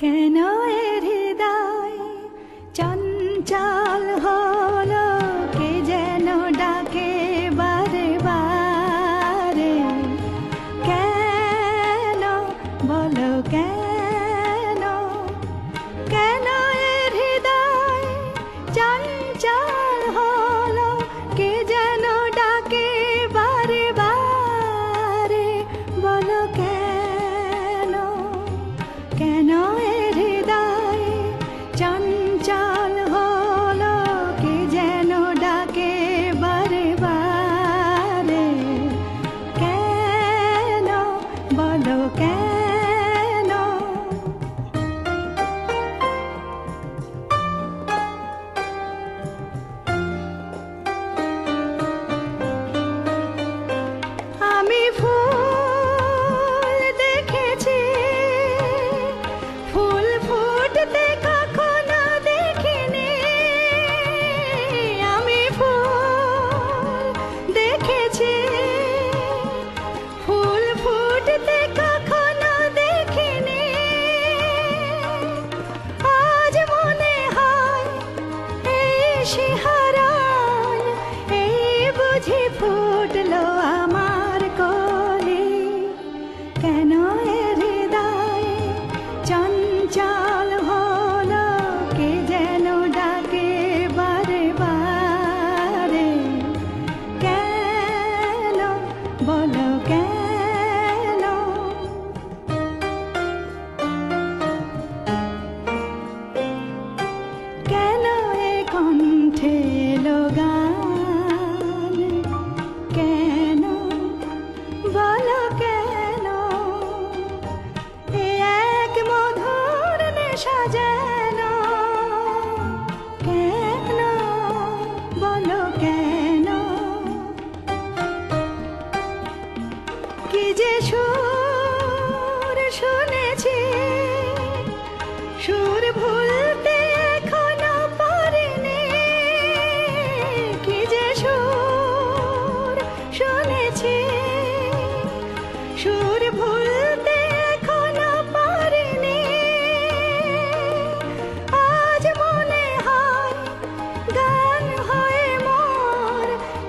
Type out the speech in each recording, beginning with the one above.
কেন এ হৃদয় চঞ্চল হলো, কে যেন ডাকে বারে বারে। কেন বলো কেন, কেন এ হৃদয় চঞ্চল হলো, কে যেন ডাকে বারে বারে। বলো কেন, কেন এ হৃদয় চঞ্চল হলো, কে যেন ডাকে বারে বারে। কেন বলো কেন। আমি ফুল দেখেছি, ফুল ফুটতে কখনো দেখিনি। আমি ফুল দেখেছি, ফুল ফুটতে কখনো দেখিনি। আজ মনে হয় এই শিহরণ, এই বুঝি ফুটলো আমার কোলে। কেন এ হৃদয় চঞ্চল হলো, কে যেন ডাকে বারে বারে। কেন বলো কেন। কেন এ কণ্ঠে এলো গান, কেন বলো কেন। এ এক মধুর নেশা যেন, কেন বলো কেন। কি যে সুর শুনেছি, সুর ভুলতে এখনো পারিনি। কি যে সুর শুনেছি, সুর ভুলতে এখনো পারিনি। আজ মনে হয় গান হয়ে মোর,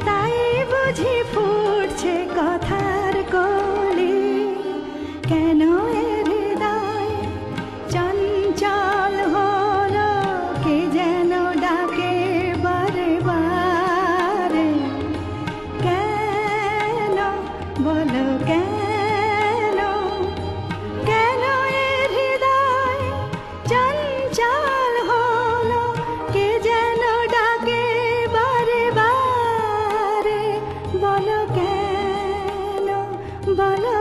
তাই বুঝি ফুটছে কথার কলি। কেন এ হৃদয় চঞ্চল হলো, কে যেন ডাকে বারে বারে। কেন বলো কেন, কেন এ হৃদয় চঞ্চল হলো, কে যেন ডাকে বারে বারে। বলো কেন, বলো